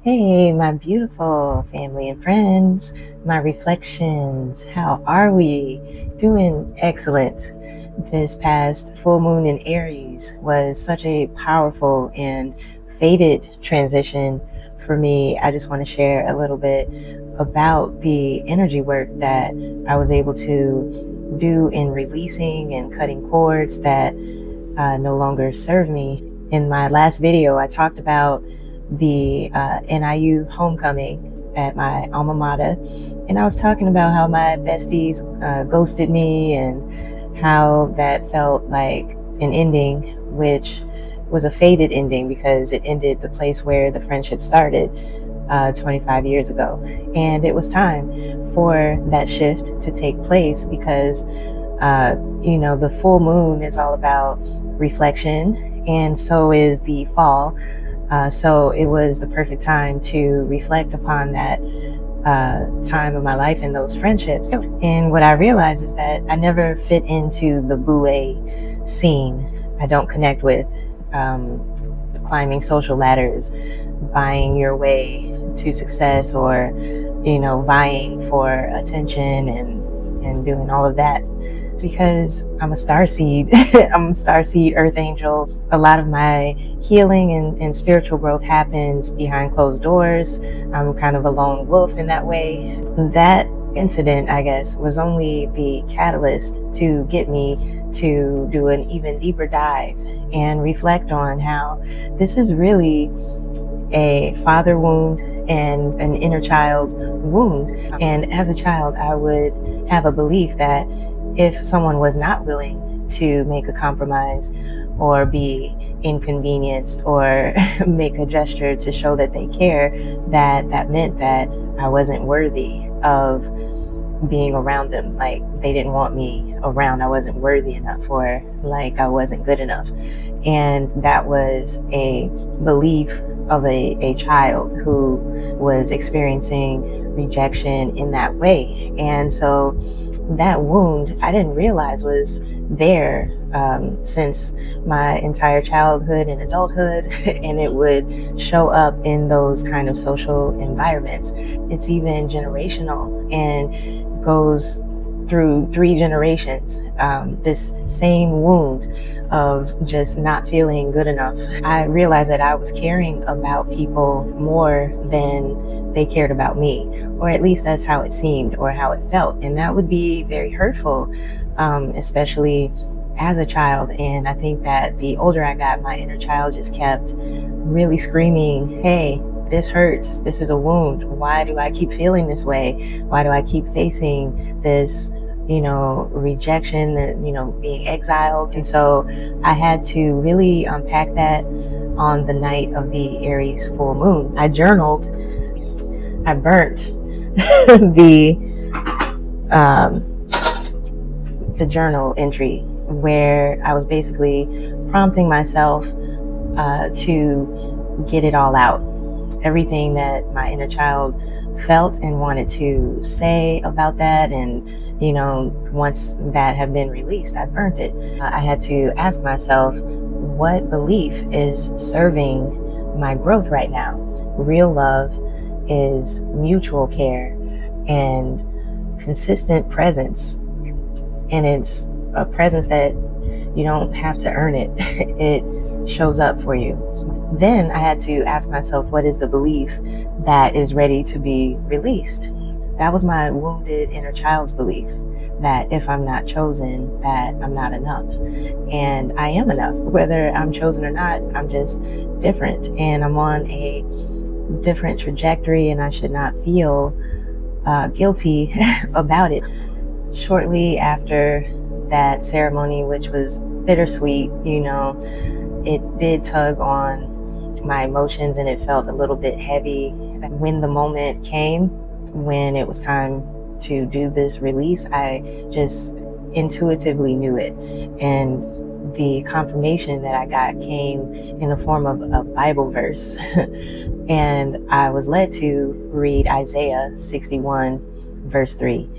Hey, my beautiful family and friends, my reflections. How are we? Doing excellent. This past full moon in Aries was such a powerful and fated transition for me. I just want to share a little bit about the energy work that I was able to do in releasing and cutting cords that no longer serve me. In my last video, I talked about the NIU homecoming at my alma mater, and I was talking about how my besties ghosted me and how that felt like an ending, which was a fated ending because it ended the place where the friendship started 25 years ago. And it was time for that shift to take place because the full moon is all about reflection, and so is the fall. So it was the perfect time to reflect upon that time of my life and those friendships. And what I realized is that I never fit into the boule scene. I don't connect with climbing social ladders, buying your way to success, or vying for attention and doing all of that. Because I'm a starseed. I'm a starseed earth angel. A lot of my healing and spiritual growth happens behind closed doors. I'm kind of a lone wolf in that way. That incident, I guess, was only the catalyst to get me to do an even deeper dive and reflect on how this is really a father wound and an inner child wound. And as a child, I would have a belief that if someone was not willing to make a compromise or be inconvenienced or make a gesture to show that they care, that meant that I wasn't worthy of being around them. Like they didn't want me around. I wasn't worthy enough, or like I wasn't good enough. And that was a belief of a child who was experiencing rejection in that way. And so that wound, I didn't realize was there since my entire childhood and adulthood, and it would show up in those kind of social environments. It's even generational and goes through 3 generations, this same wound of just not feeling good enough. I realized that I was caring about people more than they cared about me, or at least that's how it seemed or how it felt. And that would be very hurtful, especially as a child. And I think that the older I got, my inner child just kept really screaming, hey, this hurts. This is a wound. Why do I keep feeling this way? Why do I keep facing this, rejection, that, being exiled? And so I had to really unpack that on the night of the Aries full moon. I journaled. I burnt the journal entry where I was basically prompting myself to get it all out. Everything that my inner child felt and wanted to say about that. And, once that had been released, I burnt it. I had to ask myself, what belief is serving my growth right now? Real love is mutual care and consistent presence. And it's a presence that you don't have to earn it. It shows up for you. Then I had to ask myself, what is the belief that is ready to be released? That was my wounded inner child's belief that if I'm not chosen, that I'm not enough. And I am enough. Whether I'm chosen or not, I'm just different. And I'm on a different trajectory, and I should not feel guilty about it. Shortly after that ceremony, which was bittersweet, it did tug on my emotions and it felt a little bit heavy. When the moment came, when it was time to do this release, I just intuitively knew it. And the confirmation that I got came in the form of a Bible verse. And I was led to read Isaiah 61, verse 3.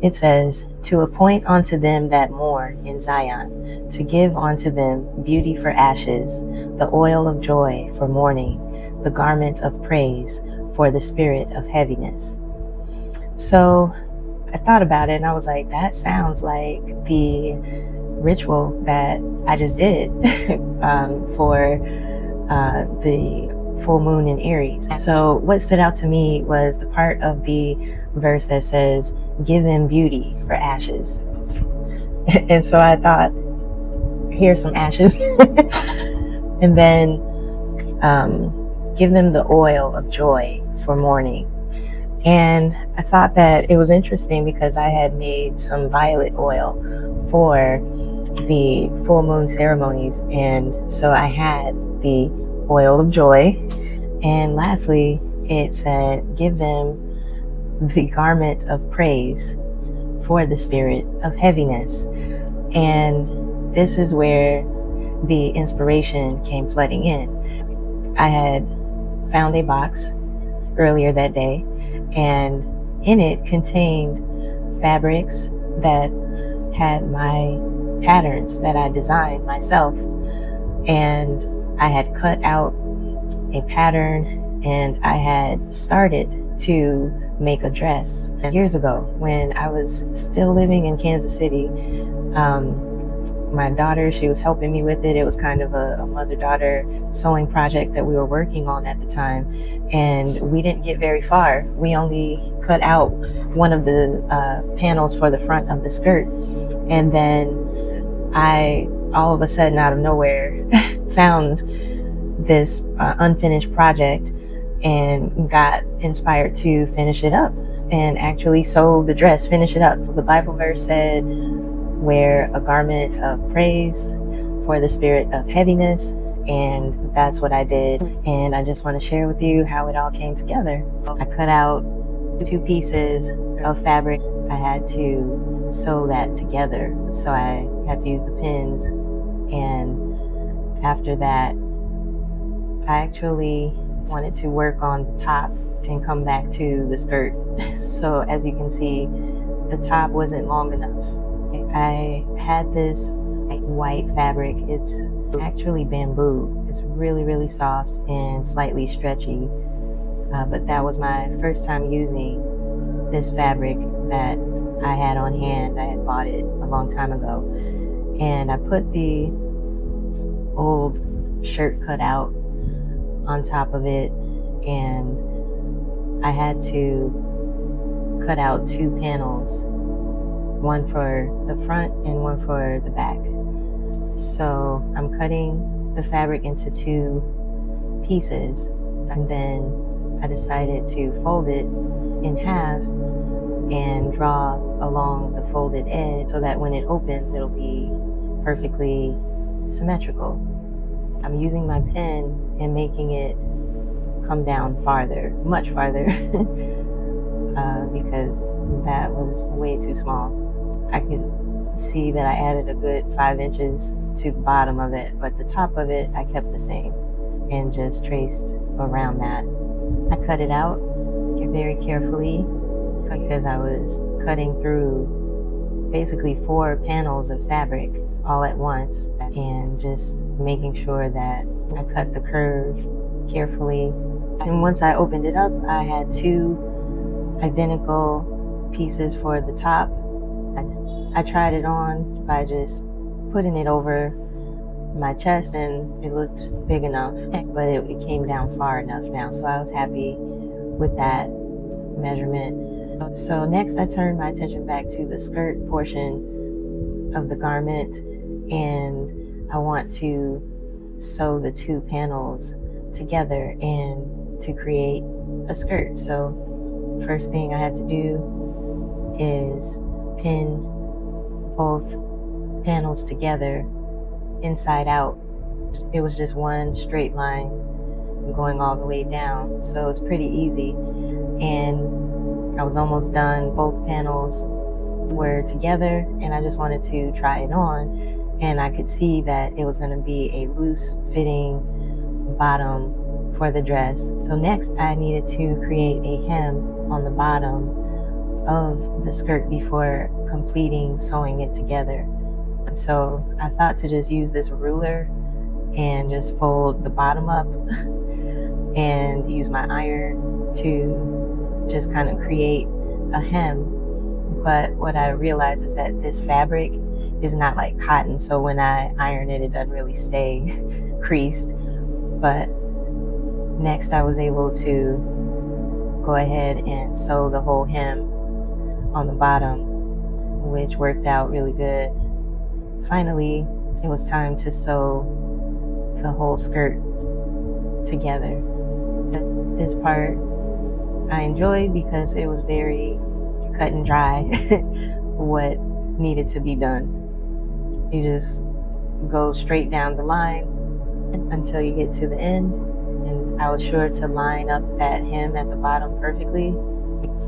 It says, to appoint unto them that mourn in Zion, to give unto them beauty for ashes, the oil of joy for mourning, the garment of praise for the spirit of heaviness. So I thought about it and I was like, that sounds like the ritual that I just did for the full moon in Aries. So what stood out to me was the part of the verse that says, give them beauty for ashes. And so I thought, here's some ashes. And then give them the oil of joy for mourning. And I thought that it was interesting because I had made some violet oil for the full moon ceremonies. And so I had the oil of joy. And lastly, it said, give them the garment of praise for the spirit of heaviness. And this is where the inspiration came flooding in. I had found a box earlier that day, and in it contained fabrics that had my patterns that I designed myself. And I had cut out a pattern and I had started to make a dress years ago when I was still living in Kansas City. My daughter, she was helping me with it. It was kind of a mother-daughter sewing project that we were working on at the time, and we didn't get very far. We only cut out one of the panels for the front of the skirt, and then I, all of a sudden, out of nowhere, found this unfinished project and got inspired to finish it up and actually sew the dress, finish it up. The Bible verse said, wear a garment of praise for the spirit of heaviness, and that's what I did. And I just want to share with you how it all came together. I cut out 2 pieces of fabric. I had to sew that together, so I had to use the pins, and after that I actually wanted to work on the top and come back to the skirt. So as you can see, the top wasn't long enough. I had this white fabric. It's actually bamboo. It's really, really soft and slightly stretchy. But that was my first time using this fabric that I had on hand. I had bought it a long time ago. And I put the old shirt cut out on top of it, and I had to cut out 2 panels, one for the front and one for the back. So I'm cutting the fabric into 2 pieces, and then I decided to fold it in half and draw along the folded edge so that when it opens, it'll be perfectly symmetrical. I'm using my pen and making it come down farther, much farther, because that was way too small. I could see that I added a good 5 inches to the bottom of it, but the top of it I kept the same and just traced around that. I cut it out very carefully because I was cutting through basically 4 panels of fabric all at once, and just making sure that I cut the curve carefully. And once I opened it up, I had 2 identical pieces for the top. I tried it on by just putting it over my chest, and it looked big enough, but it came down far enough now, so I was happy with that measurement. So next I turned my attention back to the skirt portion of the garment, and I want to sew the 2 panels together and to create a skirt. So first thing I had to do is pin both panels together inside out. It was just one straight line going all the way down, so it's pretty easy. And I was almost done. Both panels were together, and I just wanted to try it on, and I could see that it was going to be a loose fitting bottom for the dress. So next I needed to create a hem on the bottom of the skirt before completing sewing it together. So I thought to just use this ruler and just fold the bottom up and use my iron to just kind of create a hem. But what I realized is that this fabric is not like cotton, so when I iron it, it doesn't really stay creased. But next I was able to go ahead and sew the whole hem on the bottom, which worked out really good. Finally, it was time to sew the whole skirt together. This part I enjoyed because it was very cut and dry what needed to be done. You just go straight down the line until you get to the end, and I was sure to line up that hem at the bottom perfectly.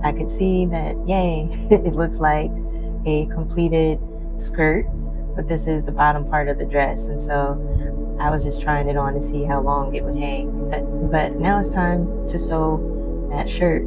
I could see that, yay, it looks like a completed skirt, but this is the bottom part of the dress, and so I was just trying it on to see how long it would hang. But now it's time to sew that shirt.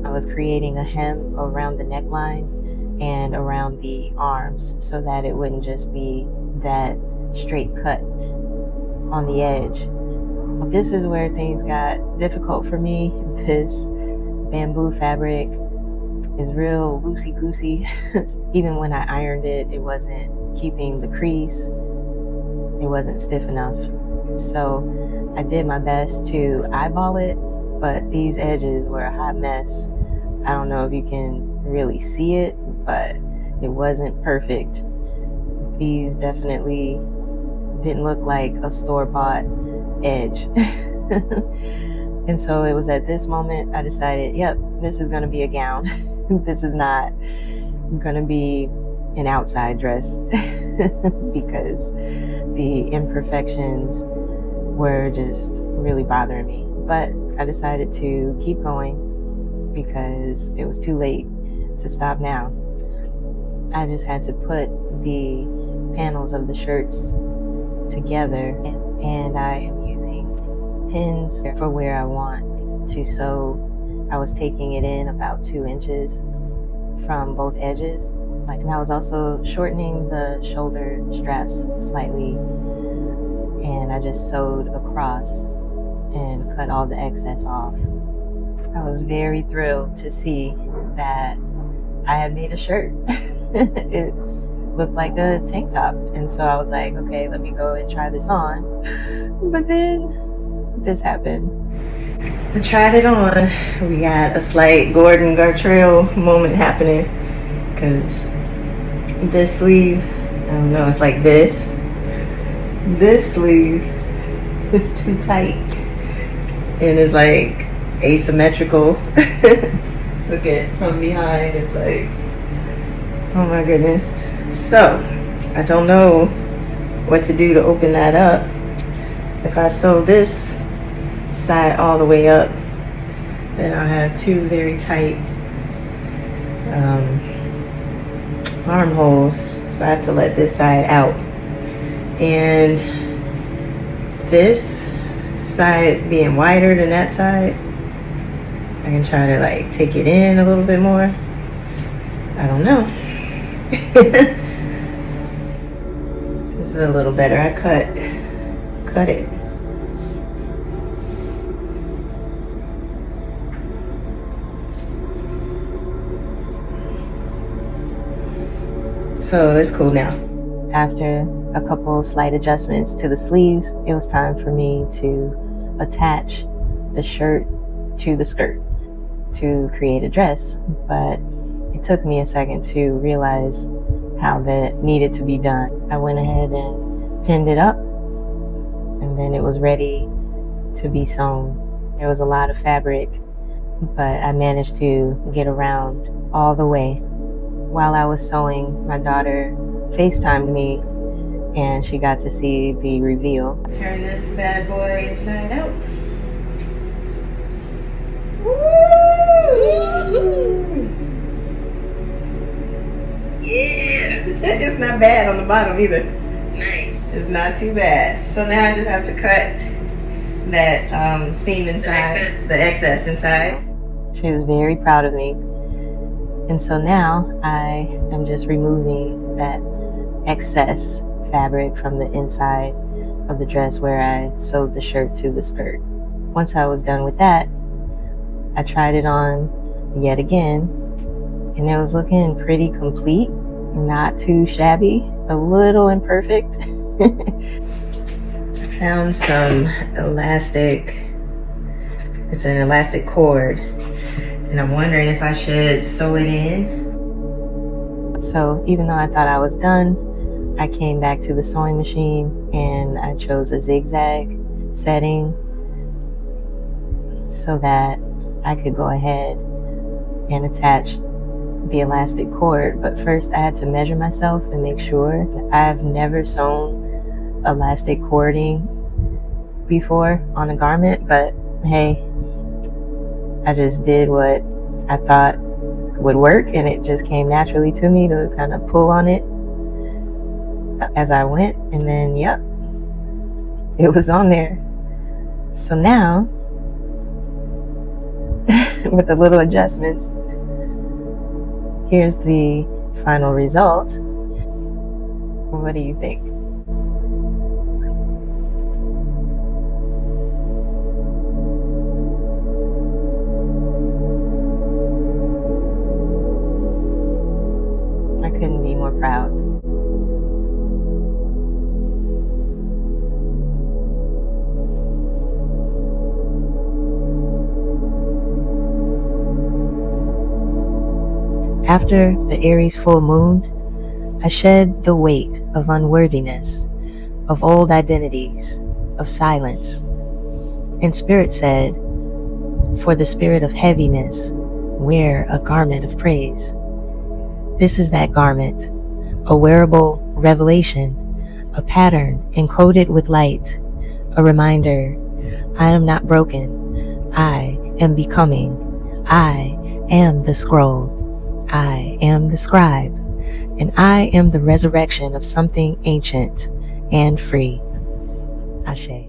I was creating a hem around the neckline and around the arms so that it wouldn't just be that straight cut on the edge. This is where things got difficult for me. This bamboo fabric is real loosey-goosey. Even when I ironed it, it wasn't keeping the crease. It wasn't stiff enough. So I did my best to eyeball it, but these edges were a hot mess. I don't know if you can really see it, but it wasn't perfect. These definitely didn't look like a store-bought edge. And so it was at this moment I decided, yep, this is gonna be a gown. This is not gonna be an outside dress because the imperfections were just really bothering me. But I decided to keep going because it was too late to stop now. I just had to put the panels of the shirts together, and I am using pins for where I want to sew. I was taking it in about 2 inches from both edges, and I was also shortening the shoulder straps slightly, and I just sewed across and cut all the excess off. I was very thrilled to see that I had made a shirt. It looked like a tank top, and so I was like, okay, let me go and try this on. But then this happened. I tried it on. We got a slight Gordon Gartrell moment happening because this sleeve, I don't know, it's like this. This sleeve is too tight and it's like asymmetrical. Look at from behind, it's like, oh my goodness. So I don't know what to do to open that up. If I sew this side all the way up, then I'll have 2 very tight armholes. So I have to let this side out. And this side being wider than that side, I can try to like take it in a little bit more. I don't know. This is a little better. I cut it. So it's cool now. After a couple slight adjustments to the sleeves, it was time for me to attach the shirt to the skirt to create a dress. But it took me a second to realize how that needed to be done. I went ahead and pinned it up, and then it was ready to be sewn. There was a lot of fabric, but I managed to get around all the way. While I was sewing, my daughter FaceTimed me and she got to see the reveal. Turn this bad boy inside out. Woo! Yeah! It's not bad on the bottom either. Nice. It's not too bad. So now I just have to cut that seam inside, the excess inside. She was very proud of me. And so now I am just removing that excess fabric from the inside of the dress where I sewed the shirt to the skirt. once I was done with that, I tried it on yet again, and it was looking pretty complete, not too shabby, a little imperfect. I found some elastic. It's an elastic cord, and I'm wondering if I should sew it in. So even though I thought I was done, I came back to the sewing machine and I chose a zigzag setting so that I could go ahead and attach the elastic cord. But first I had to measure myself and make sure. I've never sewn elastic cording before on a garment, but hey, I just did what I thought would work, and it just came naturally to me to kind of pull on it as I went, and then yep, it was on there. So now with the little adjustments, here's the final result. What do you think? I couldn't be more proud. After the Aries full moon, I shed the weight of unworthiness, of old identities, of silence. And Spirit said, for the spirit of heaviness, wear a garment of praise. This is that garment, a wearable revelation, a pattern encoded with light, a reminder, I am not broken, I am becoming, I am the scroll, I am the scribe, and I am the resurrection of something ancient and free. Ashe.